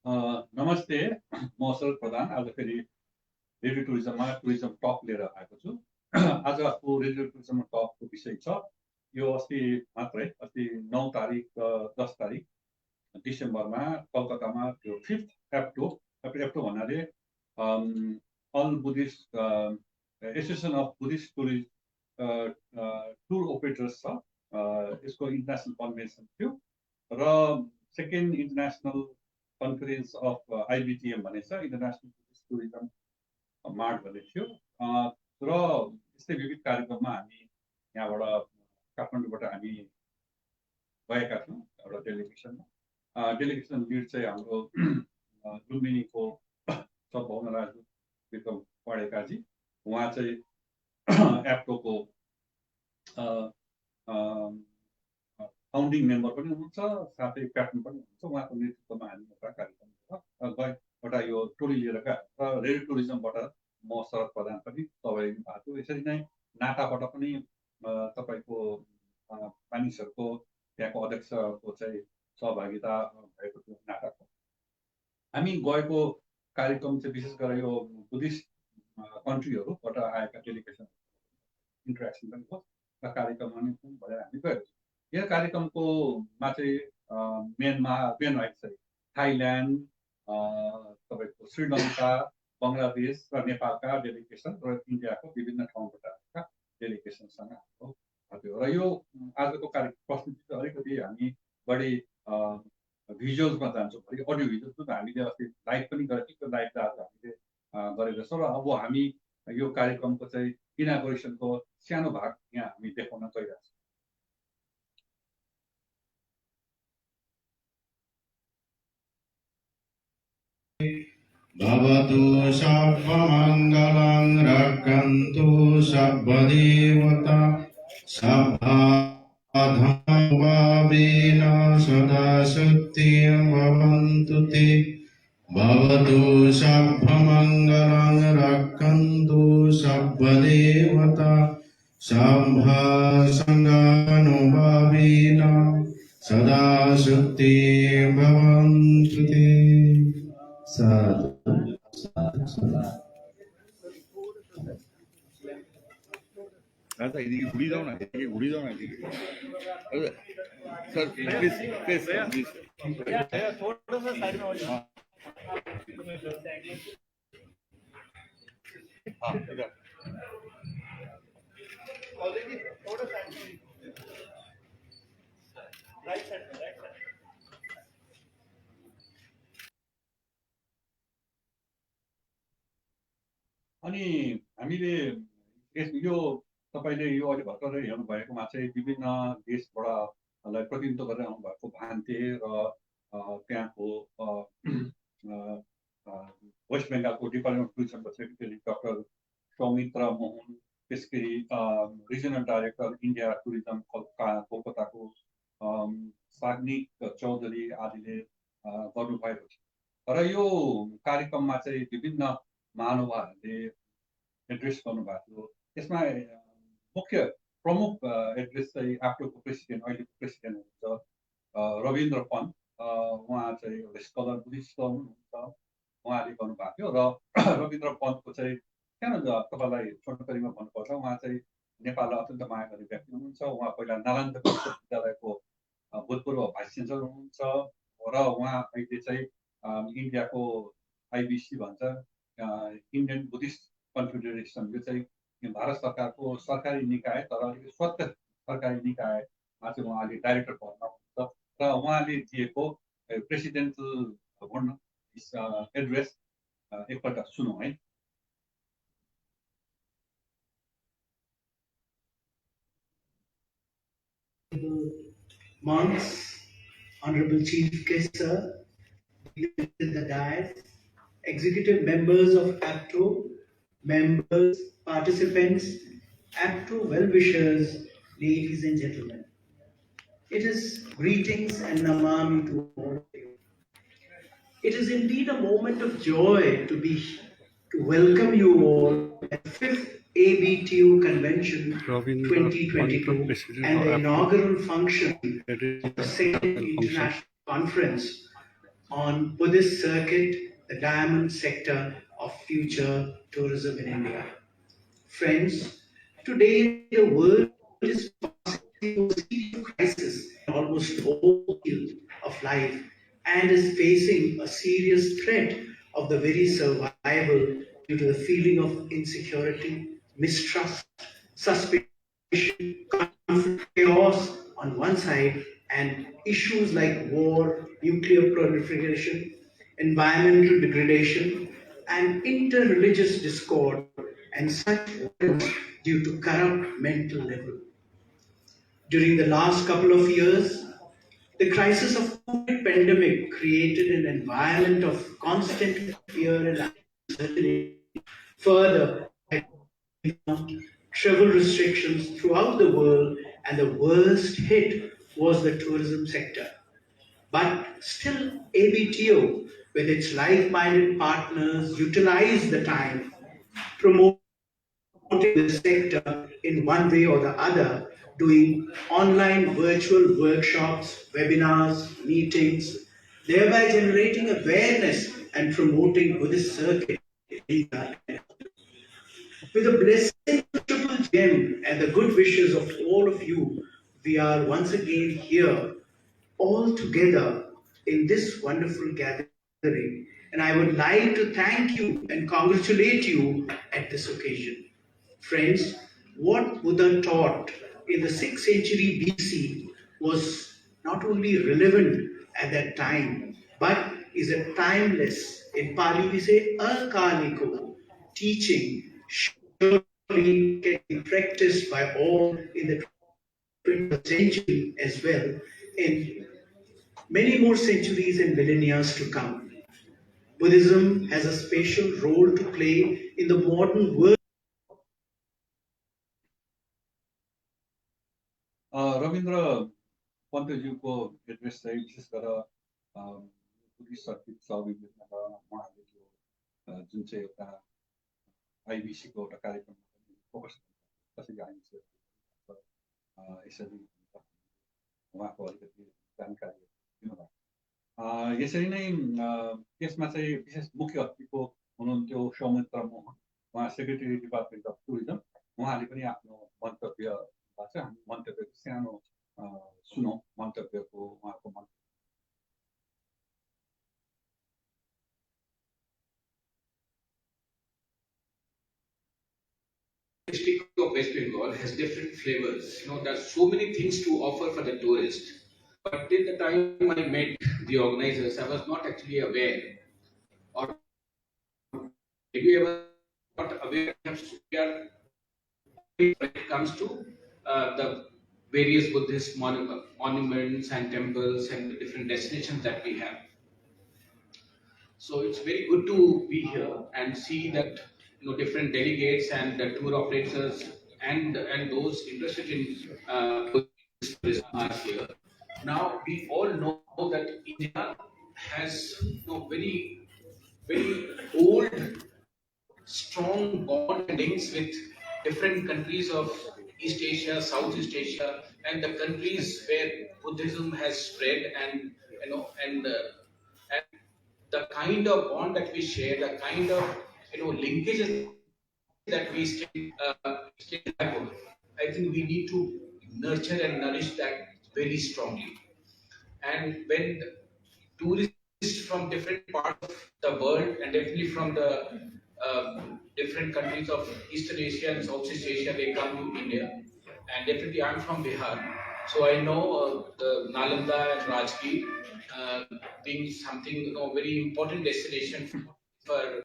नमस्ते, म शरद प्रधान। आज फेरि रेडियो टुरिज्ममा टुरिज्म टक लिएर आएको छु। आजको रेडियो टुरिज्म टकको विषय छ, यो अस्ति मात्रै, अस्ति 9 तारिक 10 तारिक डिसेम्बरमा कलकत्तामा त्यो 5th एप्टो भन्नाले all Buddhist association of Buddhist tour operators छ, यसको इन्टरनेसनल कन्भेन्सन थियो र second international conference of IBTM भन्ने छ, इन्टरनेसनल टुरिज्म मार्ट भन्ने थियो र यस्तै विविध कार्यक्रममा हामी यहाँबाट काठमाडौँबाट हामी गएका थियौँ एउटा डेलिगेसनमा। डेलिगेसन लिड चाहिँ हाम्रो लुम्बिनीको सद्भावना राजदूत विक्रम पढेकाजी, उहाँ चाहिँ एप्टोको फाउन्डिङ मेम्बर पनि हुनुहुन्छ, साथै प्याटर्न पनि हुनुहुन्छ। उहाँको नेतृत्वमा हामी एउटा कार्यक्रम गए, एउटा यो टोली लिएर गए र रेडियो टुरिज्मबाट म शरद प्रधान पनि तपाईँ भएको थियो। यसरी नै नाटाबाट पनि तपाईँको मानिसहरूको त्यहाँको अध्यक्षको चाहिँ सहभागिता भएको थियो नाटाको। हामी गएको कार्यक्रम चाहिँ विशेष गरेर यो बुद्धिस्ट कन्ट्रीहरूबाट आएका डेलिगेसन इन्टरेक्सन पनि भयो र कार्यक्रममा पनि भएर हामी गएको छौँ। यो कार्यक्रमको मा चाहिँ म्यानमार चाहिँ थाइल्यान्ड, तपाईँको श्रीलङ्का, बङ्गलादेश र नेपालका डेलिगेसन र इन्डियाको विभिन्न ठाउँबाट आएका डेलिगेसनसँग हाम्रो थियो। र यो आजको कार्यक्रम प्रस्तुति चाहिँ अलिकति हामी बढी भिजुअल्समा जान्छौँ, अलिक अडियो भिजुअल्स जुन हामीले अस्ति लाइभ पनि गरेको थियो, लाइभ आज हामीले गरेको छौँ। र अब हामी यो कार्यक्रमको चाहिँ इनागोरेसनको सानो भाग यहाँ हामी देखाउन गइरहेको छौँ। भवतु सर्वमङ्गलं रक्षन्तु सर्वदेवता सर्वधर्मभावेन सदा सत्यं भवन्तु ते। भवतु सर्वमङ्गलं रक्षन्तु सर्वदेवता सर्वसङ्गानुभावेन सदा सत्यं भवन्तु ते। साधु साधु साधु। आता इधर घुड़ी जाओ ना, घुड़ी जाओ ना सर, प्लीज प्लीज प्लीज थोड़ा सा साइड में हो जाओ। हाँ इधर ऑलरेडी थोड़ा साइड में, राइट साइड में, राइट साइड। अनि हामीले यो तपाईँले यो अहिले भर्खरै हेर्नु भएकोमा चाहिँ विभिन्न देशबाटलाई प्रतिनिधित्व गरेर आउनु भएको भान्ते र त्यहाँको वेस्ट बेङ्गालको डिपार्टमेन्ट अफ टुरिज्मको सेक्रेटरी डाक्टर सौमित्र मोहन, त्यसकै रिजनल डाइरेक्टर इन्डिया टुरिज्म कोलकाताको साग्निक चौधरी आदिले गर्नुभएको छ। र यो कार्यक्रममा चाहिँ विभिन्न महानुभावहरूले एड्रेस गर्नुभएको थियो। यसमा मुख्य प्रमुख एड्रेस चाहिँ एप्टोको प्रेसिडेन्ट, अहिलेको प्रेसिडेन्ट हुनुहुन्छ रविन्द्र पन्त, उहाँ चाहिँ एउटा स्कलर, बुद्धिस्ट स्कलर हुनुहुन्छ, उहाँले गर्नुभएको थियो। र रविन्द्र पन्तको चाहिँ सानो तपाईँलाई छोटकरीमा भन्नुपर्छ, उहाँ चाहिँ नेपाललाई अत्यन्त माया गर्ने व्यक्ति हुनुहुन्छ। उहाँ पहिला नालन्दा विश्वविद्यालयको भूतपूर्व भाइस च्यान्सलर हुनुहुन्छ र उहाँ अहिले चाहिँ इन्डियाको IBC भन्छ, इन्डियन बुद्धिस्ट कन्फेडरेसन, यो चाहिँ भारत सरकारको सरकारी निकाय तर स्वतन्त्र सरकारी निकायमा चाहिँ उहाँले डाइरेक्टर पदमा हुनुहुन्छ। र उहाँले दिएको प्रेसिडेन्टल भन्न एड्रेस एकपल्ट सुनौँ है। Monks, Honorable Chief Guest Sir, the dais, executive members of ABTO, members, participants, ABTO well-wishers, ladies and gentlemen. It is greetings and namami to all of you. It is indeed a moment of joy to welcome you all at the 5th ABTO Convention 2022 and the inaugural function of the 2nd International Conference on Buddhist circuit, the diamond sector of future tourism in India. Friends, today the world is passing through a series of crises in almost all fields of life and is facing a serious threat of the very survival due to the feeling of insecurity, mistrust, suspicion, chaos on one side, and issues like war, nuclear proliferation, environmental degradation, and inter-religious discord, and such violence due to corrupt mental level. During the last couple of years, the crisis of COVID pandemic created an environment of constant fear and uncertainty. Further, travel restrictions throughout the world, and the worst hit was the tourism sector. But still, ABTO, with its like minded partners, utilized the time, promoting the sector in one way or the other, doing online virtual workshops, webinars, meetings, thereby generating awareness and promoting Buddhist circuit in India. With the blessing of Triple Gem and the good wishes of all of you, we are once again here, all together in this wonderful gathering. And I would like to thank you and congratulate you at this occasion. Friends, what Buddha taught in the 6th century BC was not only relevant at that time, but is a timeless, in Pali we say, akaliko, teaching surely can be practiced by all in the 20th century as well, in many more centuries and millennia to come. Buddhism has a special role to play in the modern world. Rabindra पन्तज्यूको address चाहिँ विशेष गरेर Buddhist circuit सविवेकमा उहाँले त्यो जुन चाहिँ एउटा आइबिसीको एउटा कार्यक्रममा फोकस कसरी आइन्छ यसरी उहाँको अलिकति जानकारी दिनुभयो। यसरी नै त्यसमा चाहिँ विशेष मुख्य अतिथिको हुनुहुन्थ्यो सौमित्र मोहन, उहाँ सेक्रेटरी डिपार्टमेन्ट अफ टुरिज्म। उहाँले पनि आफ्नो मन्तव्य हामी मन्तव्यको सानो सुनौँ, मन्तव्यको उहाँको मन्तव्य। District of West Bengal has different flavors. There's so many things to offer for the tourist. But till the time I met the organizers, I was not actually aware, or maybe I was not aware when it comes to the various Buddhist monuments and temples and the different destinations that we have. So it's very good to be here and see that different delegates and the tour operators and those interested in tourism are here. Now we all know that India has very old, strong bond and links with different countries of East Asia, Southeast Asia, and the countries where Buddhism has spread, and and the kind of bond that we share, the kind of linkages that we still have. I think we need to nurture and nourish that very strongly. And when tourists from different parts of the world, and definitely from the different countries of Eastern Asia and Southeast Asia, they come to India. And definitely I'm from Bihar, so I know the Nalanda and Rajgir being something very important destination for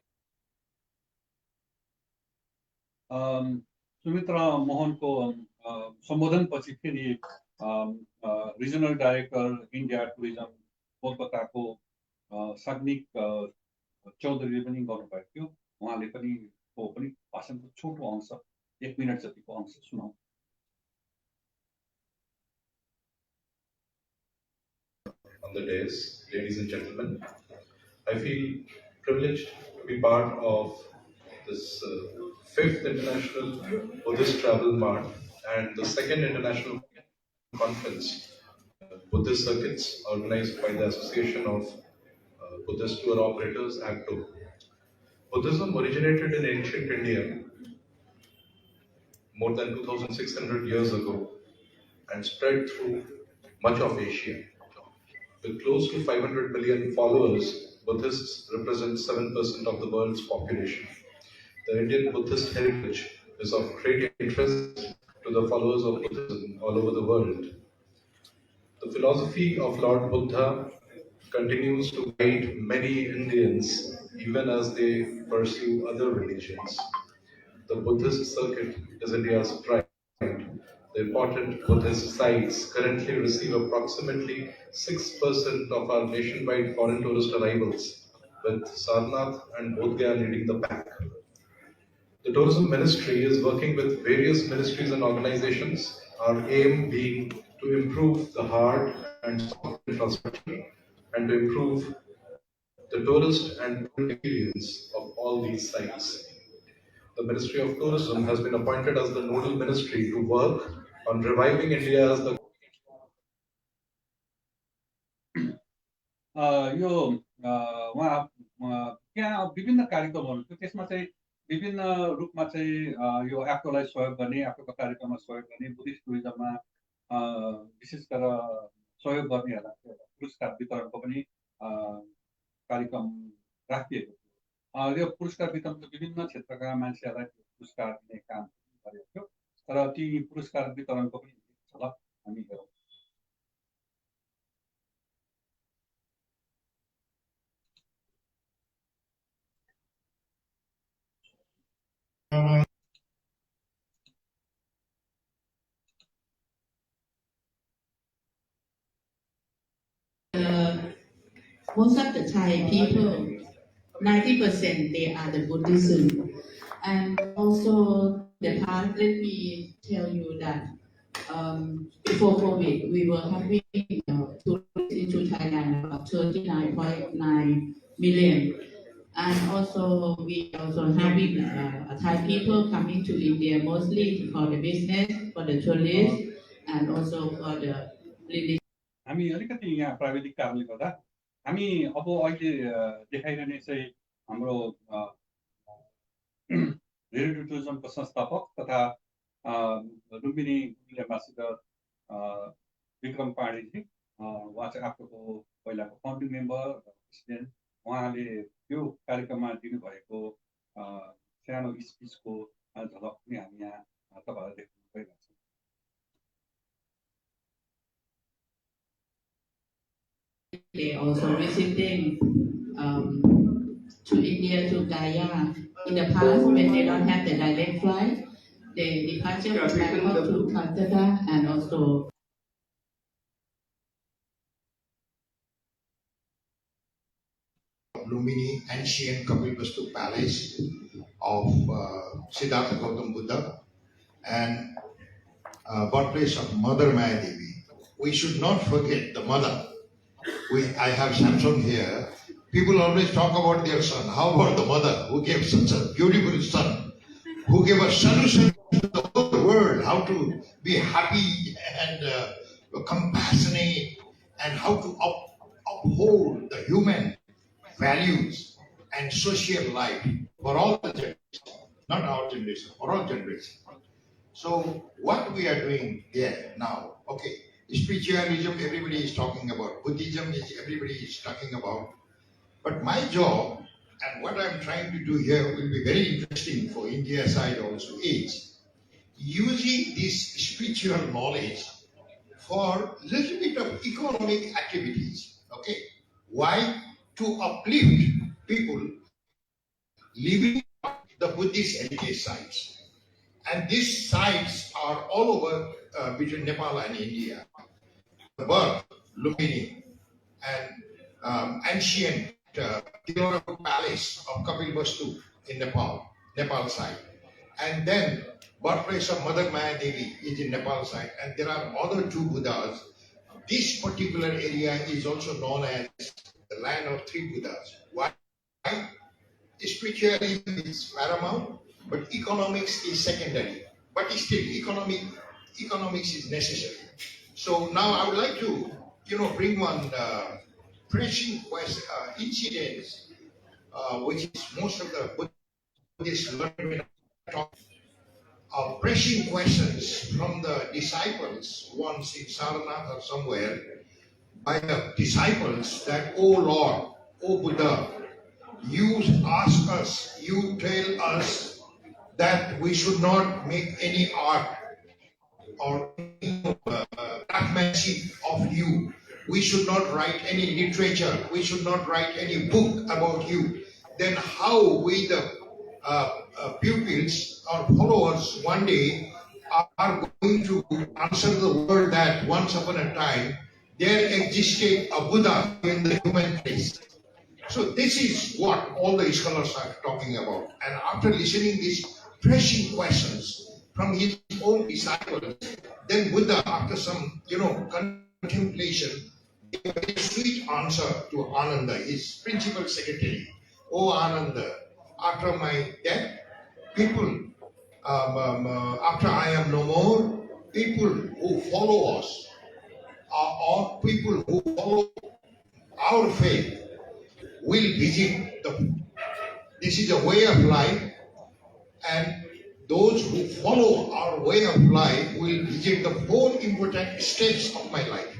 Sumitra मोहनको सम्बोधनपछि फेरि regional director India tourism कोलकाताको साग्निक चौधरीले पनि गर्नुभएको थियो। उहाँले पनि भाषणको छोटो अंश 1 minute जतिको अंश सुनाउँ। On the days, ladies and gentlemen, I feel privileged to be part of this 5th International Buddhist Travel Mart and the 2nd International Conference, Buddhist Circuits, organized by the Association of Buddhist tour operators, ABTO. Buddhism originated in ancient India more than 2,600 years ago and spread through much of Asia. With close to 500 million followers, Buddhists represent 7% of the world's population. The Indian Buddhist heritage is of great interest to the followers of Buddhism all over the world. The philosophy of Lord Buddha continues to guide many Indians even as they pursue other religions. The Buddhist circuit is India's pride. The important Buddhist sites currently receive approximately 6% of our nationwide foreign tourist arrivals, with Sarnath and Bodh Gaya leading the pack. The tourism ministry is working with various ministries and organizations, our aim being to improve the hard and soft infrastructure and to improve the tourist and experience of all these sites. The Ministry of Tourism has been appointed as the nodal ministry to work on reviving India as the यो उहाँ त्यहाँ विभिन्न कार्यक्रमहरू थियो त्यसमा चाहिँ विभिन्न रूपमा चाहिँ यो एप्टोलाई सहयोग गर्ने एप्टोको कार्यक्रममा सहयोग गर्ने बुद्धिस्ट टुरिज्ममा विशेष गरेर सहयोग गर्नेहरूलाई एउटा पुरस्कार वितरणको पनि कार्यक्रम राखिएको थियो यो पुरस्कार वितरणको विभिन्न क्षेत्रका मान्छेहरूलाई पुरस्कार दिने काम गरेको थियो तर ती पुरस्कार वितरणको पनि झलक हामी हेरौँ Most of the Thai people, 90% they are the Buddhism. And also the past, let me tell you that before COVID, we were having tourists into Thailand about 39.9 million. And also we also having Thai people coming to India mostly for the business, for the tourists, and also for the religion. हामी अलिकति यहाँ प्राविधिक कारणले गर्दा हामी अब अहिले देखाइरहने चाहिँ हाम्रो रेडियो टुरिज्मको संस्थापक तथा लुम्बिनी एम्बेसडर विक्रम पाण्डेजी उहाँ चाहिँ आफूको पहिलाको फाउन्डिङ मेम्बर प्रेसिडेन्ट उहाँले यो कार्यक्रममा दिनुभएको सानो स्पिचको झलक पनि हामी यहाँ तपाईँहरूलाई देख्न पाइरहेको छौँ They also visiting to India, to Gaya. In the past, when they don't have the direct flight, they departure from Bangkok to Calcutta and also Lumbini ancient Kapilvastu palace of Siddhartha Gautam Buddha and birthplace of Mother Maya Devi. We should not forget the mother. I have Samsung here. People always talk about their son. How about the mother who gave such a beautiful son, who gave a solution to the whole world, how to be happy and compassionate and how to uphold the human values and social life for all the generations, not our generation, for all generations. So what we are doing here now, okay, spiritualism everybody is talking about, Buddhism is everybody is talking about, but my job and what I'm trying to do here will be very interesting for India side also is using this spiritual knowledge for little bit of economic activities, okay? Why? To uplift people living the Buddhist heritage sites. And these sites are all over between Nepal and India. The birth, Lumbini, and ancient Tirunelveli palace of Kapilvastu in Nepal side. And then birthplace of Mother Maya Devi is in Nepal side. And there are other two Buddhas. This particular area is also known as the land of three Buddhas. Why? Spiritualism is paramount, but economics is secondary. But still, economics is necessary. So now I would like to, bring one pressing incidents, which is most of the Buddhist learning talk, pressing questions from the disciples once in Sarnath or somewhere by the disciples that, "Oh Lord, oh Buddha, you ask us, you tell us that we should not make any art or craftsmanship of you. We should not write any literature. We should not write any book about you. Then how we, the pupils or followers, one day are going to answer the word that once upon a time there existed a Buddha in the human race?" So this is what all the scholars are talking about. And after listening these pressing questions from his own disciples, then Buddha, after some contemplation, gave a very sweet answer to Ananda, his principal secretary. "Oh Ananda, after my death, people, after I am no more, people who follow us, or people who follow our faith, will visit this is a way of life, and those who follow our way of life will visit the four important steps of my life.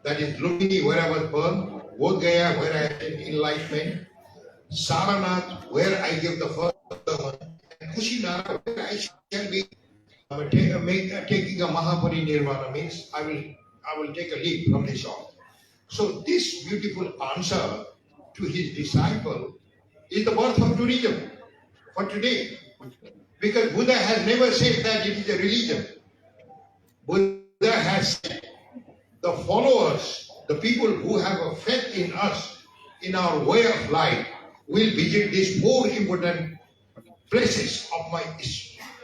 That is Lumini, where I was born; Bodh Gaya, where I had enlightenment; Saranath, where I give the first sermon; and Kushinara, where I shall be taking a Mahaparinirvana, means I will take a leap from this earth." So this beautiful answer to his disciple is the birth of tourism for today. Because Buddha has never said that it is a religion. Buddha has said the followers, the people who have a faith in us, in our way of life, will visit these four important places of my,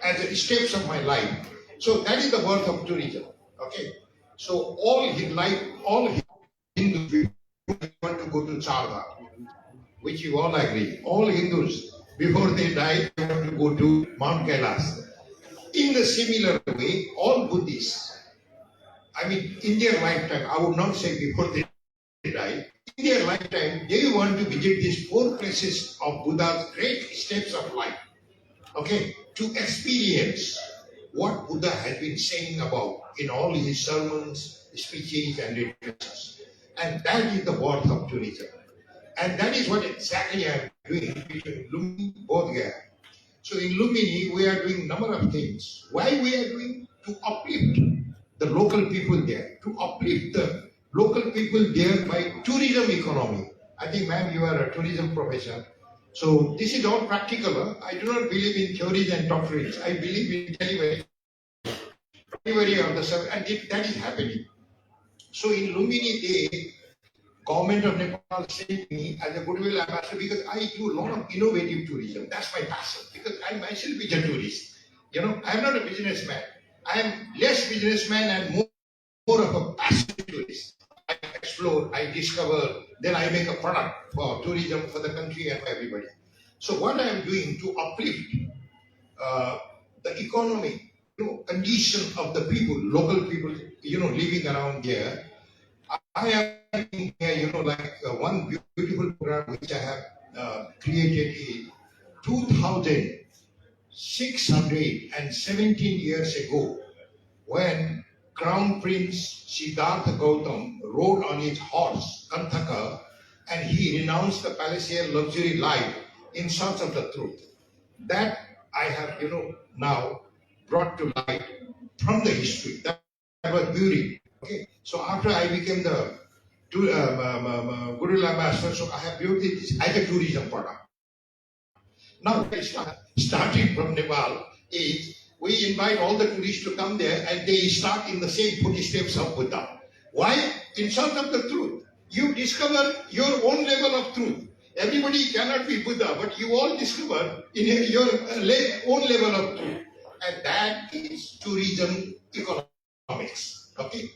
as the steps of my life. So that is the birth of tourism. Okay. So all his life, all Hindus people want to go to Chardha, which you all agree. All Hindus, before they die, they want to go to Mount Kailas. In the similar way, all Buddhists, I mean, in their lifetime, I would not say before they die, in their lifetime, they want to visit these four places of Buddha's great steps of life. Okay, to experience what Buddha has been saying about in all his sermons, speeches, and literature. And that is the birth of tourism. And that is what exactly I am doing between Lumini, Bodh Gaya. So in Lumini, we are doing a number of things. Why we are doing? To uplift the local people there, to uplift the local people there by tourism economy. I think, ma'am, you are a tourism professor. So this is all practical. I do not believe in theories and doctrines. I believe in delivery of the service, and that is happening. So in Lumini Day, Government of Nepal sent me as a goodwill ambassador because I do a lot of innovative tourism. That's my passion, because I myself is a tourist. I'm not a businessman. I am less businessman and more of a passionate tourist. I explore, I discover, then I make a product for tourism, for the country and for everybody. So what I am doing to uplift the economic condition of the people, local people, living around there, I am here, like one beautiful program which I have created in 2617 years ago, when Crown Prince Siddhartha Gautam rode on his horse, Kanthaka, and he renounced the palatial luxury life in search of the truth. That I have, now brought to light from the history that was buried. Okay, so after I became the Guru Ambassador, so I have built it as a tourism product. Now, starting from Nepal is we invite all the tourists to come there and they start in the same footsteps of Buddha. Why? In search of the truth. You discover your own level of truth. Everybody cannot be Buddha, but you all discover in your own level of truth. And that is tourism economics. Okay?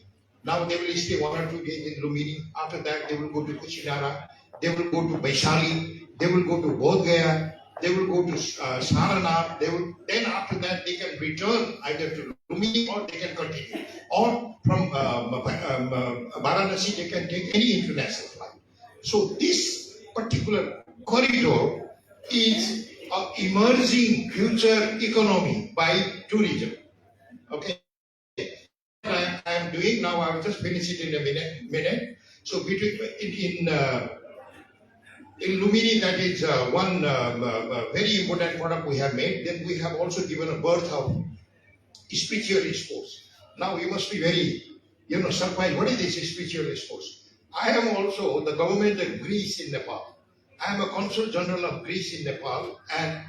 Now they will stay 1 or 2 days in Lumini. After that, they will go to Kushinara. They will go to Vaishali. They will go to Bodh Gaya. They will go to Saranath. Then after that, they can return either to Lumini or they can continue. or from Varanasi, they can take any international flight. So this particular corridor is an emerging future economy by tourism. Okay, I am doing now. I will just finish it in a minute. So between in Lumini, that is one very important product we have made. Then we have also given a birth of spiritual sports. Now you must be very, surprised. What is this spiritual sports? I am also the government of Greece in Nepal. I am a consul general of Greece in Nepal, and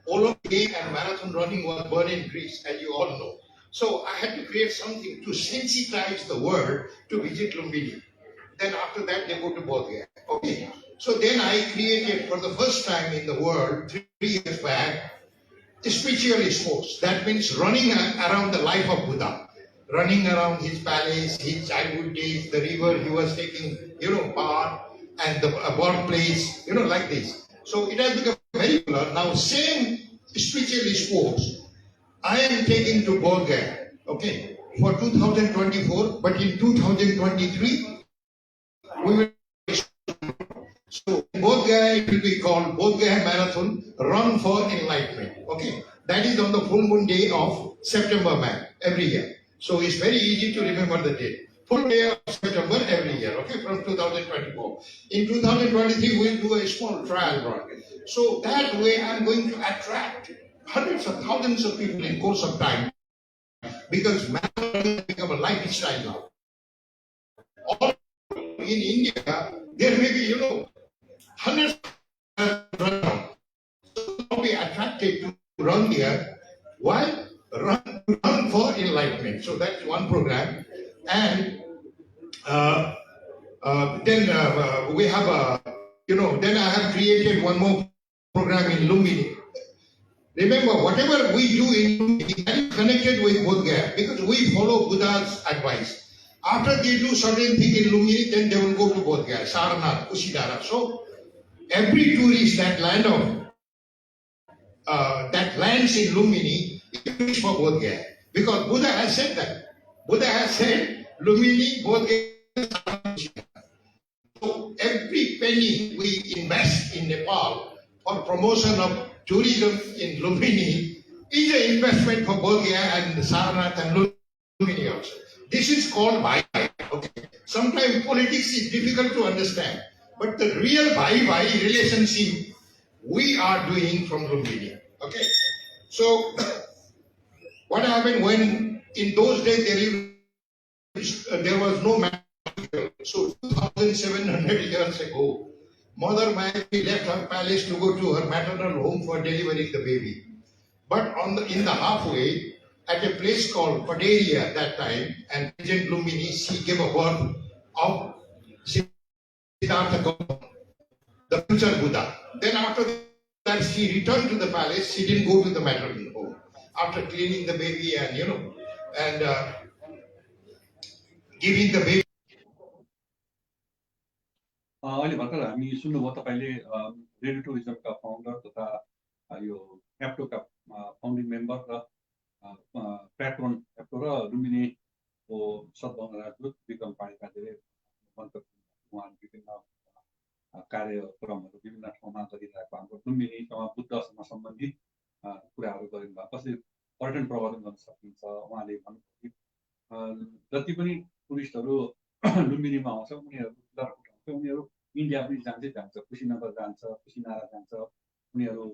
Olympic and marathon running was born in Greece, as you all know. So I had to create something to sensitize the world to visit Lumbini. Then after that, they go to Bodh. Okay. So then I created for the first time in the world, 3 years back, spiritual sports. That means running around the life of Buddha, running around his palace, his childhood days, the river he was taking, bath, and the birthplace, like this. So it has become very popular. Now, same spiritual sports I am taking to Bodh, okay, for 2024, but in 2023, we will. So Bodh Gaya, it will be called Bodh Gaya Marathon Run for Enlightenment. Okay, that is on the full moon day of September, every year. So it's very easy to remember the date. Full day of September every year. Okay, from 2024. In 2023, we'll do a small trial run. So that way, I'm going to attract hundreds of thousands of people in course of time, because marathon has become a lifestyle now. All in India, there may be, hundreds of be attracted to run here. Why? Run for enlightenment. So that's one program. And then we have then I have created one more program in Lumbini. Remember, whatever we do in Lumbini, that is connected with Bodh Gaya, because we follow Buddha's advice. After they do certain thing in Lumbini, then they will go to Bodh Gaya, Sarnath, Kushidara. So every tourist that lands in Lumbini is for Bodh Gaya, because Buddha has said that. Buddha has said Lumbini, Bodh Gaya. So every penny we invest in Nepal for promotion of tourism in Lumbini is an investment for Bodh Gaya and Sarnath and Lumbini also. This is called bhai. Okay. Sometimes politics is difficult to understand, but the real bhai relationship we are doing from Lumbini. Okay. So what happened when in those days there was no magical. So 2,700 years ago, Mother Mary left her palace to go to her maternal home for delivering the baby. But in the halfway, at a place called Padaria that time, and President Lumbini, she gave a birth of Siddhartha Gautama, the future Buddha. Then after that, she returned to the palace. She didn't go to the maternal home. After cleaning the baby and giving the baby. अहिले भर्खर हामी सुन्नुभयो तपाईँले radio टुरिज्मका founder तथा यो एप्टोका founding member र प्याट्रोन एप्टो र लुम्बिनीको सद्भावना राजदूत विक्रम पाणिपाले उहाँले विभिन्न कार्यक्रमहरू विभिन्न ठाउँमा गरिरहेको हाम्रो लुम्बिनीसँग बुद्धसँग सम्बन्धित कुराहरू गरिनुभयो कसरी पर्यटन प्रवर्धन गर्न सकिन्छ। उहाँले भन्नुभयो कि जति पनि टुरिस्टहरू लुम्बिनीमा आउँछ उनीहरू इन्डिया पनि जान्छ, कुशीनगर जान्छ, कुशीनारा जान्छ, उनीहरू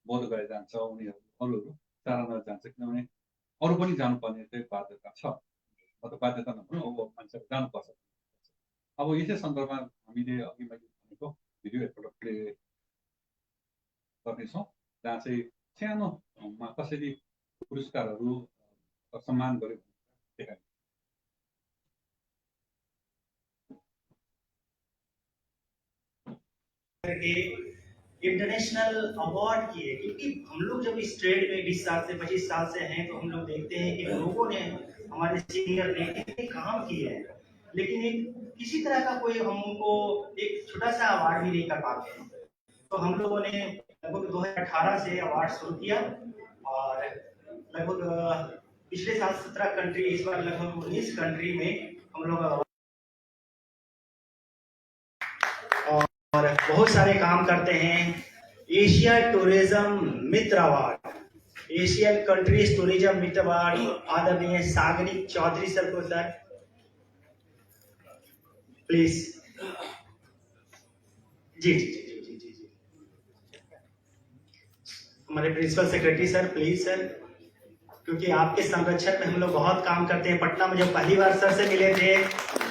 बोध गया जान्छ, उनीहरू अरूहरू सारानाथ जान्छ, किनभने अरू पनि जानुपर्ने चाहिँ बाध्यता छ। मतलब बाध्यता नभनौँ, अब मान्छेहरू जानुपर्छ। अब यसै सन्दर्भमा हामीले अघि मैले भनेको भिडियो एकपल्ट प्ले गर्नेछौँ, जहाँ चाहिँ सानोमा कसरी पुरस्कारहरू सम्मान गर्यो देखाइन्छ। इंटरनेशनल अवार्ड किए, क्योंकि हम लोग जब इस ट्रेड में 20 साल से 25 साल से हैं तो हम लोग देखते हैं कि लोगों ने हमारे सीनियर ने काम किए हैं, लेकिन एक किसी तरह का कोई हम उनको एक छोटा सा अवार्ड भी नहीं कर पाते हैं। तो हम लोगों ने लगभग 2018 से अवार्ड शुरू किया और लगभग पिछले साल 17 कंट्री, इस बार लगभग 19 कंट्री में हम लोग और बहुत सारे काम करते हैं। एशिया टूरिज्म मित्र अवार्ड, एशियन कंट्रीज टूरिज्म मित्र अवार्ड आदरणीय सागरिक चौधरी सर को सर प्लीज। जी जी जी जी जी जी जी हमारे principal secretary sir please sir, क्योंकि आपके संरक्षण में हम लोग बहुत काम करते हैं। पटना में जब पहली बार सर से मिले थे,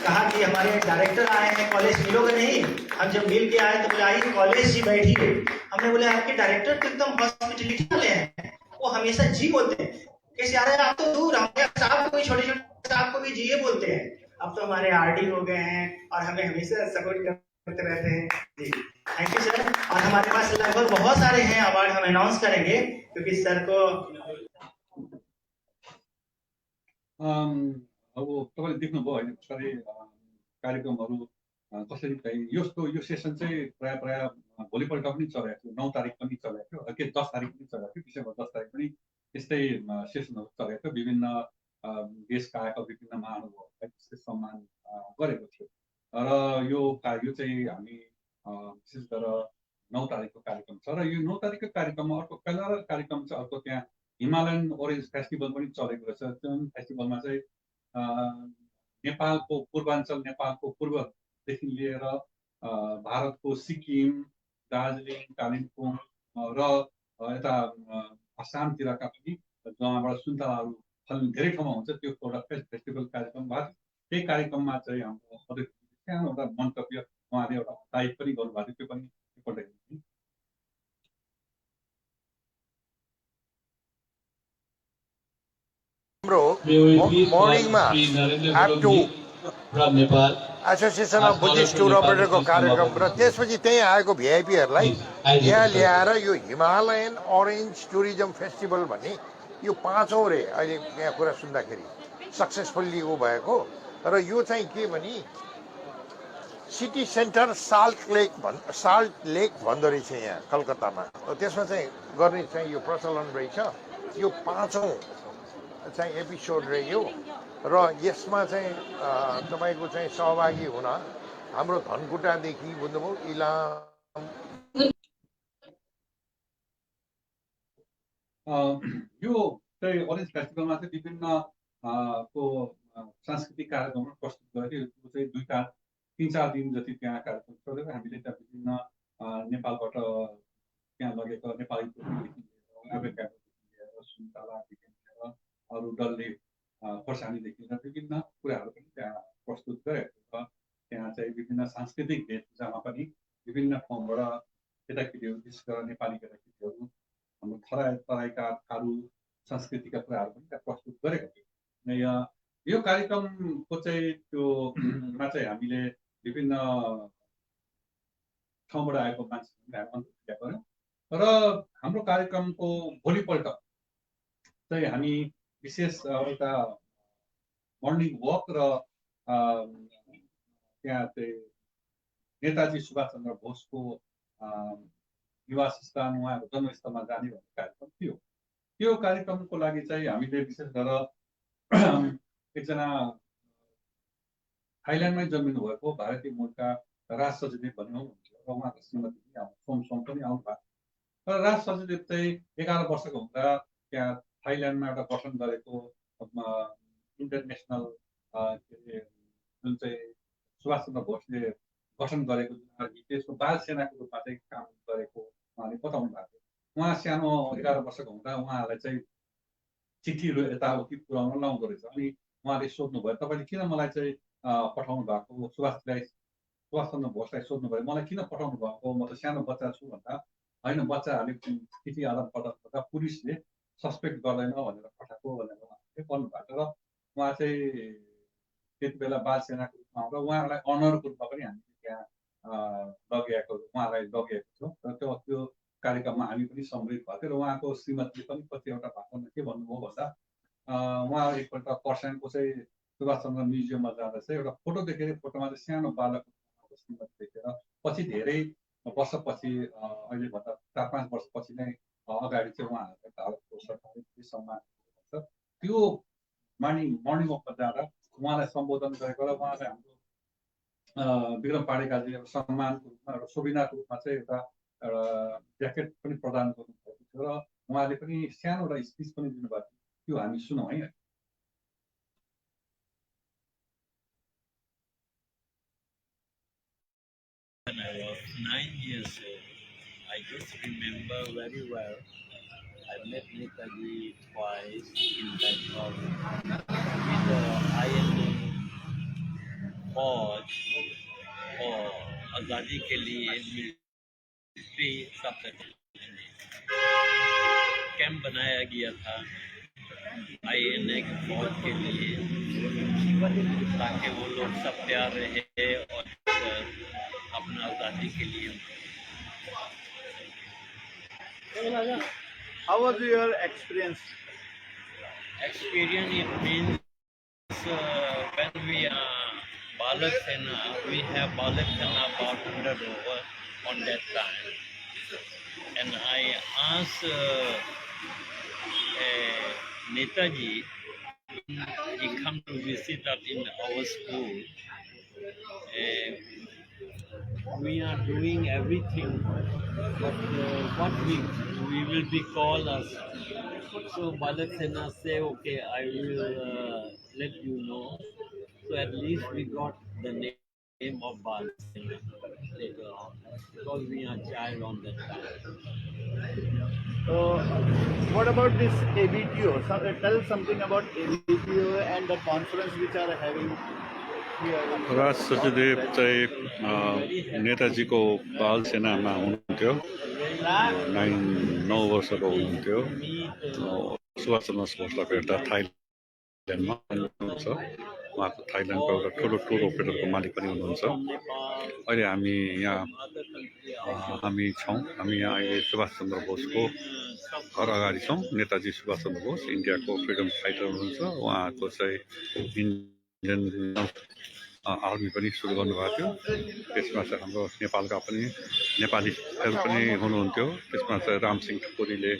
कहा कि हमारे डायरेक्टर आए हैं कॉलेज, मिलोगे नहीं? हम जब मिल के आए तो बोले आइए कॉलेज जी बैठिए। हमने बोले आपके डायरेक्टर तो एकदम हॉस्पिटलिटी वाले हैं, वो हमेशा जी बोलते हैं। कैसे आ रहे हैं आप तो दूर, हमारे साहब को भी छोटे छोटे साहब को भी जी बोलते हैं। अब तो हमारे आरडी हो गए हैं और हमें हमेशा सपोर्ट करते रहते हैं। जी थैंक यू सर। और हमारे पास लगभग बहुत सारे हैं अवार्ड, हम अनाउंस करेंगे क्योंकि सर को अब तपाईँले देख्नुभयो होइन कसरी कार्यक्रमहरू कसरी चाहिँ यो सेसन चाहिँ प्राय भोलिपल्ट पनि चलेको थियो, 9 तारिक पनि चलेको थियो, के 10 तारिक पनि चलेको थियो, डिसेम्बर 10 तारिक पनि यस्तै सेसनहरू चलेको थियो। विभिन्न देशका आएका विभिन्न महानुभावहरूलाई त्यसले सम्मान गरेको थियो र यो चाहिँ हामी विशेष गरेर 9 तारिकको कार्यक्रम छ र यो 9 तारिकको कार्यक्रममा अर्को कलर कार्यक्रम छ। अर्को त्यहाँ हिमालयन ओरेन्ज फेस्टिभल पनि चलेको रहेछ। त्यो फेस्टिभलमा चाहिँ नेपालको पूर्वाञ्चल, नेपालको पूर्वदेखि लिएर भारतको सिक्किम, दार्जिलिङ, कालिम्पोङ र यता आसामतिरका पनि जहाँबाट सुन्तलाहरू फल्ने धेरै ठाउँमा हुन्छ, त्यो एउटा फेस्टिभल कार्यक्रम भएको थियो। त्यही कार्यक्रममा चाहिँ हाम्रो अध्यक्ष सानो एउटा मन्तव्य उहाँले एउटा टाइप पनि गर्नुभएको थियो, त्यो पनि एकपल्ट हेर्नु। मर्निङमा ABTO एसोसिएसन अफ बुद्धिस्ट टुर अपरेटरको कार्यक्रम र त्यसपछि त्यही आएको भिआइपीहरूलाई यहाँ ल्याएर यो हिमालयन ओरेन्ज टुरिज्म फेस्टिभल भन्ने यो 5औं रे अहिले यहाँ कुरा सुन्दाखेरि सक्सेसफुल्ली ऊ भएको। र यो चाहिँ के भने सिटी सेन्टर साल्ट लेक भन्दो रहेछ यहाँ कलकत्तामा। त्यसमा चाहिँ गर्ने चाहिँ यो प्रचलन रहेछ। यो 5औं चाहिँ एपिसोड रह्यो र यसमा चाहिँ तपाईको चाहिँ सहभागी हुन हाम्रो धनकुटादेखि बुझ्नुभयो इलाम यो चाहिँ ओरेन्ज फेस्टिभलमा चाहिँ विभिन्न को सांस्कृतिक कार्यक्रमहरू प्रस्तुत गरेको थियो। यो चाहिँ 3-4 दिन जति त्यहाँ कार्यक्रम चलेर हामीले त्यहाँ विभिन्न नेपालबाट त्यहाँ लगेको नेपाली टोपीदेखि लिएर सुन्तलादेखि लिएर अरू डल्ले खोर्सानीदेखि लिएर विभिन्न कुराहरू पनि त्यहाँ प्रस्तुत गरेको छ। त्यहाँ चाहिँ विभिन्न सांस्कृतिक वेशभूषामा पनि विभिन्न ठाउँबाट केटाकेटीहरू, विशेष गरेर नेपाली केटाकेटीहरू हाम्रो तराईका थारू संस्कृतिका कुराहरू पनि त्यहाँ प्रस्तुत गरेको थियो। यो कार्यक्रमको चाहिँ त्योमा चाहिँ हामीले विभिन्न ठाउँबाट आएको मान्छेहरूले अन्तर्क्रिया गर्यौँ र हाम्रो कार्यक्रमको भोलिपल्ट चाहिँ हामी विशेष एउटा मर्निङ वक र त्यहाँ चाहिँ नेताजी सुभाष चन्द्र बोसको निवास स्थान, उहाँको जन्मस्थलमा जाने भन्ने कार्यक्रम थियो। त्यो कार्यक्रमको लागि चाहिँ हामीले विशेष गरेर एकजना थाइल्यान्डमै जन्मिनु भएको भारतीय मूलका राज सचदेव भन्ने हुनुहुन्थ्यो र उहाँको श्रीमती सोम पनि आउनु भएको। तर राज सचदेव चाहिँ 11 वर्षको हुँदा त्यहाँ थाइल्यान्डमा एउटा गठन गरेको इन्टरनेसनल जुन चाहिँ सुभाष चन्द्र बोसले गठन गरेको जुन आर्मी, त्यसको बाल सेनाको रूपमा चाहिँ काम गरेको उहाँले बताउनु भएको थियो। उहाँ सानो 11 वर्षको हुँदा उहाँलाई चाहिँ चिठीहरू यताउति पुर्याउन लाउँदो रहेछ। अनि उहाँले सोध्नुभयो, तपाईँले किन मलाई चाहिँ पठाउनु भएको? सुभाष चन्द्र बोसलाई सोध्नुभयो, मलाई किन पठाउनु भएको? म त सानो बच्चा छु भन्दा, होइन बच्चाहरूले चिठी आदान प्रदान गर्दा पुलिसले सस्पेक्ट गर्दैन भनेर पठाएको भनेर उहाँले भन्नुभएको। र उहाँ चाहिँ त्यति बेला बाल सेनाको रूपमा आउँदा उहाँलाई अनरको रूपमा पनि हामीले त्यहाँ उहाँलाई लगेको थियौँ र त्यो कार्यक्रममा हामी पनि सम्मिलित भएको थियो। र उहाँको श्रीमतीले पनि कतिवटा भाषणमा के भन्नुभयो भन्दा, उहाँ एकपल्ट खरसाङको चाहिँ सुभाष चन्द्र म्युजियममा जाँदा चाहिँ एउटा फोटो देखेर, फोटोमा चाहिँ सानो बालकको श्रीमती देखेर पछि धेरै वर्षपछि, अहिलेभन्दा 4-5 वर्षपछि नै अगाडि चाहिँ उहाँहरूलाई भारतको सरकारले सम्मान गर्छ। त्यो मर्निङ वकमा जाँदा उहाँलाई सम्बोधन गरेको र उहाँलाई हाम्रो विक्रम पाडेकाजी सम्मानको रूपमा र सोभिनाको रूपमा चाहिँ एउटा ज्याकेट पनि प्रदान गर्नुभएको थियो र उहाँले पनि सानो एउटा स्पिच पनि दिनुभएको थियो त्यो हामी सुनौँ है। When I was 9 years old, I just remember very well. I met Netaji twice in Bangkok with the INA Forge or Azadi के लिए मिलिट्री कैंप बनाया गया था INA की फौज के लिए ताकि वो लोग सब तैयार रहे और अपना आज़ादी के लिए। How was your experience? Experience, it means when we are Balak Sena, we have Balak Sena about 100 over on that time. And I asked Netaji, he come to visit us in our school. We are doing everything, but what we will be called as. So Balak Sena say, okay, I will let you know. So at least we got the name of Balak Sena later on, because we are child on that time. So, what about this ABTO? Tell something about ABTO and the conference which are having here. राज सचदेव चाहिँ नेताजीको बाल सेनामा हुनुहुन्थ्यो, 9 वर्षको हुनुहुन्थ्यो। सुभाष चन्द्र बोसलाई भेट्दा थाइल्यान्डमा हुनुहुन्छ। उहाँको थाइल्यान्डको एउटा ठुलो टुर ओपरेटरको मालिक पनि हुनुहुन्छ। अहिले हामी यहाँ अहिले सुभाष चन्द्र बोसको घर अगाडि छौँ। नेताजी सुभाष चन्द्र बोस इन्डियाको फ्रिडम फाइटर हुनुहुन्छ। उहाँको चाहिँ इन्डियन आर्मी पनि सुरु गर्नुभएको थियो। त्यसमा चाहिँ हाम्रो नेपालका पनि नेपालीहरू पनि हुनुहुन्थ्यो। त्यसमा चाहिँ रामसिंह ठकुरीले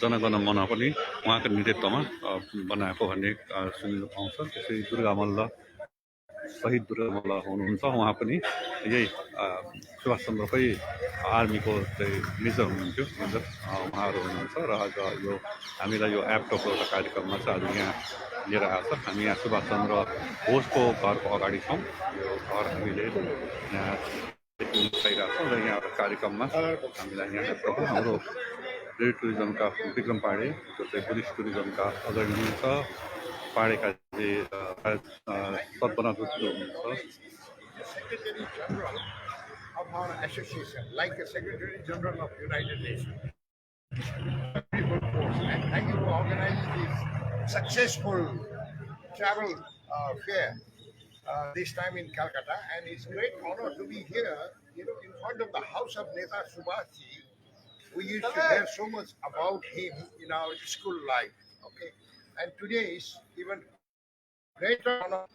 जनगण मन पनि उहाँको नेतृत्वमा बनाएको भन्ने सुन्नु पाउँछ। त्यसै दुर्गा मल्ल, शहीद दुर्गा मल्ल हुनुहुन्छ। उहाँ पनि यही सुभाष चन्द्रकै आर्मीको चाहिँ मेजर हुनुहुन्थ्यो। उहाँहरू हुनुहुन्छ र आज यो हामीलाई यो एबटोको एउटा कार्यक्रममा चाहिँ आज यहाँ लिएर आएको छ। हामी यहाँ सुभाष चन्द्र बोसको घरको अगाडि छौँ। यो घर हामीले यहाँ पाइरहेको छौँ र यहाँ कार्यक्रममा हामीलाई यहाँ हाम्रो टुरिज्मका विक्रम पाडे जो चाहिँ बुद्धिस्ट टुरिज्मका अग्रणी हुनुहुन्छ, पाडेका सद्बनादूत हुनुहुन्छ। Secretary General of our association, like the Secretary General of United Nations. Very good force, and thank you for organizing this successful travel fair this time in Calcutta. And it's a great honor to be here, in front of the house of Neta Subhasji. We used to hear so much about him in our school life. Okay, and today is even greater honor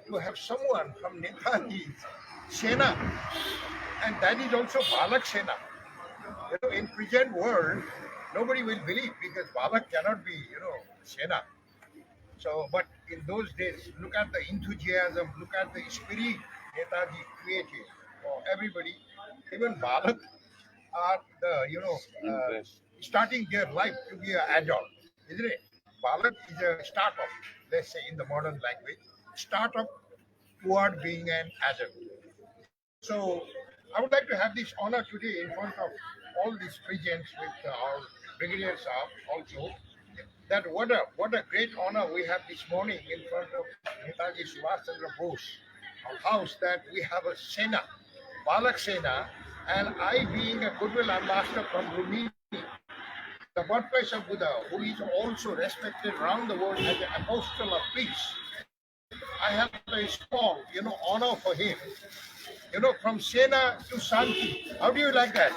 to have someone from Netaji's Sena, and that is also Balak Sena. In present world, nobody will believe because Balak cannot be, Sena. So, but in those days, look at the enthusiasm, look at the spirit Netaji created for everybody. Even Balak are the, starting their life to be an adult, isn't it? Balak is a startup, let's say in the modern language, startup toward being an adult. So I would like to have this honor today in front of all these presents with our Brigadier Saab also, that what a great honor we have this morning in front of Netaji Subhash Chandra Bose house, that we have a Sena, Balak Sena, and I being a goodwill ambassador from Rumini, the birthplace of Buddha, who is also respected around the world as an apostle of peace. I have a small, honor for him. From Sena to Santi. How do you like that?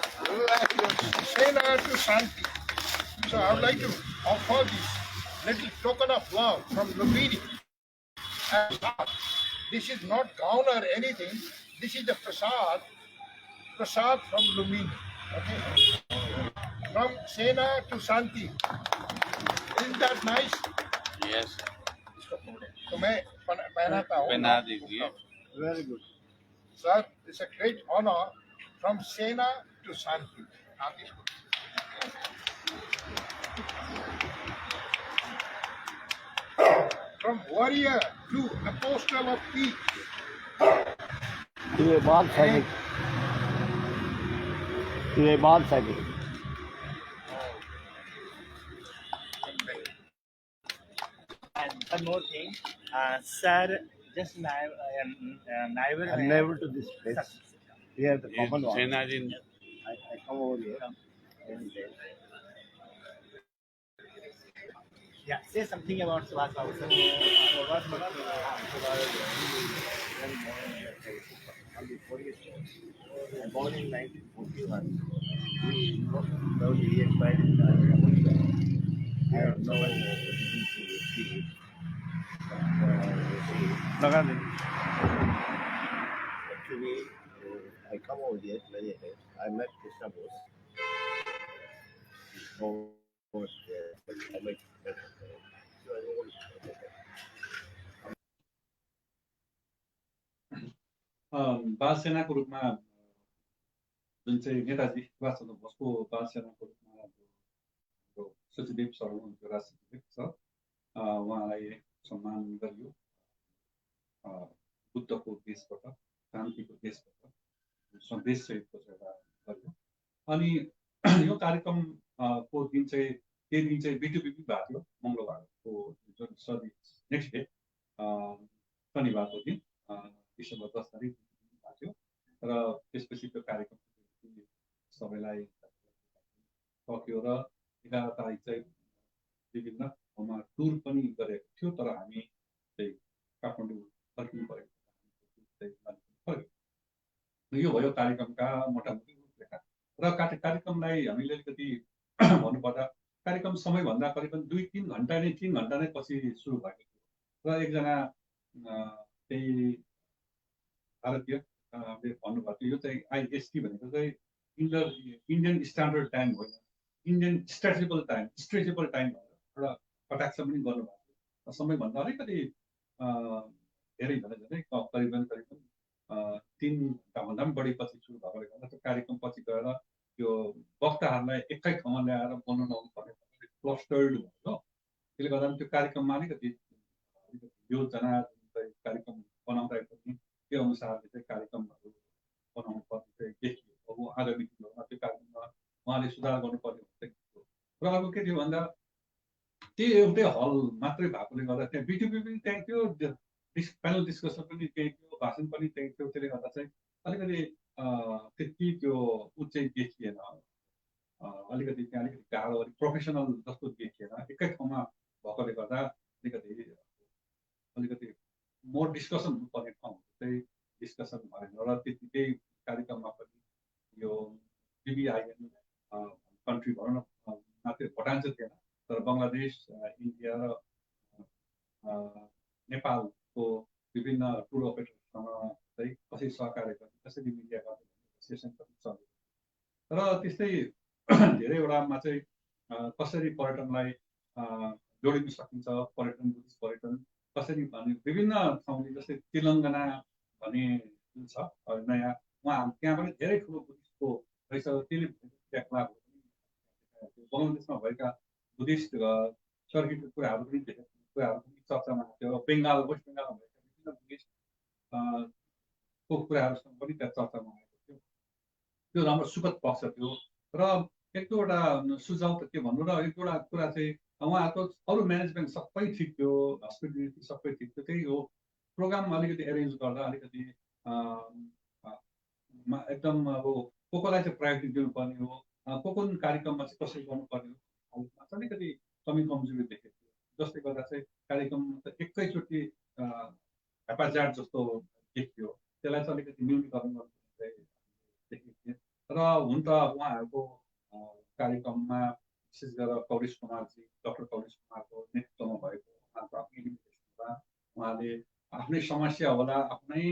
Sena to Santi. So I would like to offer this little token of love from Lumini. This is not gown or anything. This is the prasad from Lumini. Okay? From Sena to Santi. Isn't that nice? Yes. तो मैं पहनाता हूँ। पहना दीजिए। Very good. Sir, it's a great honor from Sena to Shanti. From warrior to apostle of peace. ये बात सही। ये बात सही। And one more thing, sir, just Never to this place. Here the common one. सेनाजी I come over here. yeah, say something about Subhash Babu, sir. Born in 1941. He expired in I have no reason to see it. लगा दे। Actually, I come over here, I met Krishna Bose. I met बाल सेनाको रूपमा जुन चाहिँ नेताजी सुभाष चन्द्र बोसको बाल सेनाको रूपमा सचिदेव सरको राजनीतिक छ, उहाँलाई सम्मान गरियो। बुद्धको देशबाट, शान्तिको देशबाट सन्देश सहितको सेवा गरियो। अनि यो कार्यक्रम को दिन चाहिँ त्यही दिन चाहिँ बिटुबिपी भएको थियो, मङ्गलबारको जुन नेक्स्ट डे शनिबारको दिन डिसेम्बर 10 तारिक भएको थियो। र त्यसपछि त्यो कार्यक्रम सबैलाई सक्यो र 11 तारिक चाहिँ विभिन्न ठाउँमा टुर पनि गरेको थियो, तर हामी चाहिँ काठमाडौँ फर्किनु पऱ्यो। यो भयो कार्यक्रमका मोटामोटी रूपरेखा। र कार्यक्रमलाई हामीले अलिकति भन्नुपर्दा कार्यक्रम समयभन्दा करिबन 2-3 घन्टा नै पछि सुरु भएको थियो। र एकजना त्यही भारतीय भन्नुभएको थियो, यो चाहिँ IST भनेको चाहिँ इन्डियन स्ट्यान्डर्ड टाइम होइन, इन्डियन स्ट्रेचेबल टाइम एउटा कटाक्ष पनि गर्नुभएको थियो। समयभन्दा अलिकति धेरै झनै करिबन 3 घन्टाभन्दा पनि बढी पछि सुरु भएकोले गर्दा त्यो कार्यक्रम पछि गएर त्यो वक्ताहरूलाई एकै ठाउँमा ल्याएर बोल्न लाउनु पर्ने क्लस्टर्ड भयो। त्यसले गर्दा त्यो कार्यक्रममा अलिकति योजना कार्यक्रम बनाउँदाखेरि पनि त्यो अनुसारले चाहिँ कार्यक्रमहरू बनाउनु पर्ने चाहिँ देखियो। अब आगामी दिनहरूमा त्यो कार्यक्रममा उहाँले सुधार गर्नुपर्ने हुन्छ। र अर्को के थियो भन्दा त्यो एउटै हल मात्रै भएकोले गर्दा त्यहाँ बिटिपी पनि त्यही थियो, प्यानल डिस्कसन पनि त्यही थियो, भाषण पनि त्यही थियो। त्यसले गर्दा चाहिँ अलिकति त्यति त्यो ऊ चाहिँ देखिएन, अलिकति त्यहाँ अलिकति गाह्रो प्रोफेसनल जस्तो देखिएन। एकै ठाउँमा भएकोले गर्दा अलिकति मोर डिस्कसन हुनुपर्ने ठाउँ चाहिँ डिस्कसन भएन। र त्यतिकै कार्यक्रममा पनि यो BBIN कन्ट्री भनौँ न मात्रै भुटान चाहिँ थिएन, तर बङ्गलादेश, इन्डिया र नेपालको विभिन्न टुर अपरेटरसँग चाहिँ कसरी सहकार्य गर्ने, कसरी मिडिया गर्ने सेसन पनि चल्यो। र त्यस्तै धेरैवटामा चाहिँ कसरी पर्यटनलाई जोडिन सकिन्छ, पर्यटन बुद्धिस्ट पर्यटन कसरी भने विभिन्न ठाउँले, जस्तै तेलङ्गाना भन्ने जुन छ नयाँ, उहाँ त्यहाँ पनि धेरै ठुलो बुद्धिस्टको रहेछ। त्यसले बङ्गलादेशमा भएका बुद्धिस्ट सर्किटको कुराहरू पनि देखेको कुराहरू पनि चर्चामा आएको थियो। बेङ्गाल, वेस्ट बेङ्गालमा भएका विभिन्न बुद्धिस्ट को कुराहरूसँग पनि त्यहाँ चर्चामा आएको थियो। त्यो राम्रो सुखद पक्ष थियो। र एक दुईवटा सुझाव त के भन्नु, र एक दुईवटा कुरा चाहिँ उहाँहरूको अरू म्यानेजमेन्ट सबै ठिक थियो, हस्पिटालिटी सबै ठिक थियो। त्यही हो प्रोग्राम अलिकति एरेन्ज गर्दा अलिकति एकदम अब कोलाई चाहिँ प्रायोरिटी दिनुपर्ने हो, कुन कार्यक्रममा चाहिँ कसरी गर्नुपर्ने हो, अलिकति कमी कमजोरी देखेको थियो। जसले गर्दा चाहिँ कार्यक्रम एकैचोटि हेपाजाट जस्तो देखियो। त्यसलाई चाहिँ अलिकति न्यूनीकरण गर्नु देखेको थिएँ। र हुन त उहाँहरूको कार्यक्रममा विशेष गरेर कौरेश कुमारजी, डाक्टर कौरेश कुमारको नेतृत्वमा भएको उहाँको आफ्नै लिमिटेसन होला, उहाँले आफ्नै समस्या होला, आफ्नै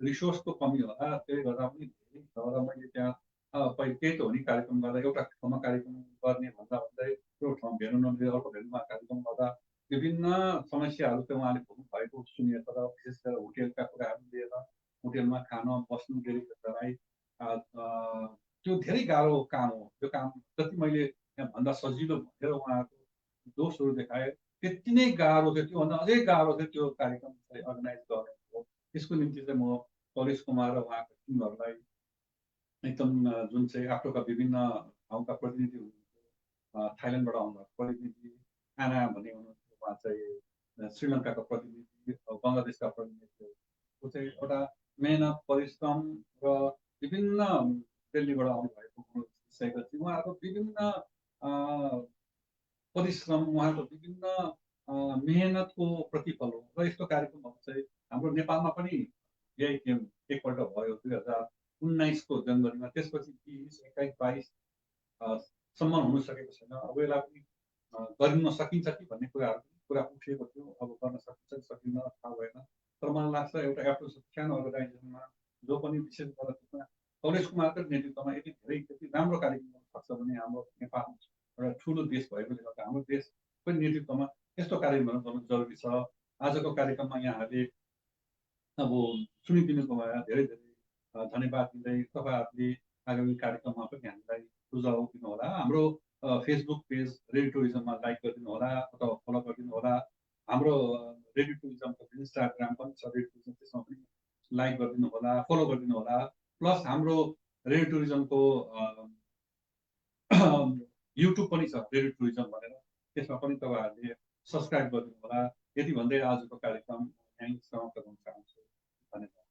रिसोर्सको कमी होला, त्यसले गर्दा पनि धेरै छ। र मैले त्यहाँ त्यही त हो नि, कार्यक्रम गर्दा एउटा ठाउँमा कार्यक्रम गर्ने भन्दा त्यो ठाउँ भेट्नु नमिलेर अर्को भेन्यूमा कार्यक्रम गर्दा विभिन्न समस्याहरू चाहिँ उहाँले भोग्नु भएको सुनिए, तर विशेष गरेर होटेलका कुराहरू लिएर होटेलमा खान बस्नु डेलिभरीलाई त्यो धेरै गाह्रो काम हो। त्यो काम जति मैले यहाँ भन्दा सजिलो भनेर उहाँहरूको दोषहरू देखाए, त्यति नै गाह्रो थियो, त्योभन्दा अझै गाह्रो थियो त्यो कार्यक्रम चाहिँ अर्गनाइज गर्नु हो। त्यसको निम्ति चाहिँ म परेश कुमार र उहाँको टिमहरूलाई एकदम जुन चाहिँ आफ्टोका विभिन्न ठाउँका प्रतिनिधि हुनुहुन्थ्यो, थाइल्यान्डबाट आउनुभएको प्रतिनिधि आना भन्ने हुनुहुन्थ्यो, उहाँ चाहिँ श्रीलङ्काको प्रतिनिधि, बङ्गलादेशका प्रतिनिधि, ऊ चाहिँ एउटा मेहनत परिश्रम र विभिन्न दिल्लीबाट आउनुभएको हुनुसकेपछि उहाँहरूको विभिन्न परिश्रम, उहाँको विभिन्न मेहनतको प्रतिफल हो। र यस्तो कार्यक्रमहरू चाहिँ हाम्रो नेपालमा पनि ABTM एकपल्ट भयो 2019 को जनवरीमा, त्यसपछि 20, 21, 22 सम्म हुन सकेको छैन। अब यसलाई पनि गर्न सकिन्छ कि भन्ने कुरा उठेको थियो। अब गर्न सकिन्छ कि सकिन्न थाहा भएन, तर मलाई लाग्छ एउटा एप्टो सानो अर्गनाइजेसनमा जो पनि विशेष गरेर त्यसमा परेश कुमारको नेतृत्वमा यति धेरै त्यति राम्रो कार्यक्रम गर्न सक्छ भने हाम्रो नेपाल एउटा ठुलो देश भएकोले गर्दा हाम्रो देशको नेतृत्वमा यस्तो कार्यक्रमहरू गर्नु जरुरी छ। आजको कार्यक्रममा यहाँहरूले अब सुनिदिनुको भए धेरै धेरै धन्यवाद दिँदै तपाईँहरूले आगामी कार्यक्रममा पनि हामीलाई सुझाव दिनुहोला। हाम्रो फेसबुक पेज रेडियो टुरिज्ममा लाइक गरिदिनु होला अथवा फलो गरिदिनु होला। हाम्रो रेडियो टुरिज्मको इन्स्टाग्राम पनि छ रेडियो टुरिज्म, त्यसमा पनि लाइक गरिदिनु होला, फलो गरिदिनु होला। प्लस हाम्रो रेडियो टुरिज्मको युट्युब पनि छ रेडियो टुरिज्म भनेर, त्यसमा पनि तपाईँहरूले सब्सक्राइब गरिदिनु होला। यति भन्दै आजको कार्यक्रम यहीँ समाप्त गर्न चाहन्छु। धन्यवाद।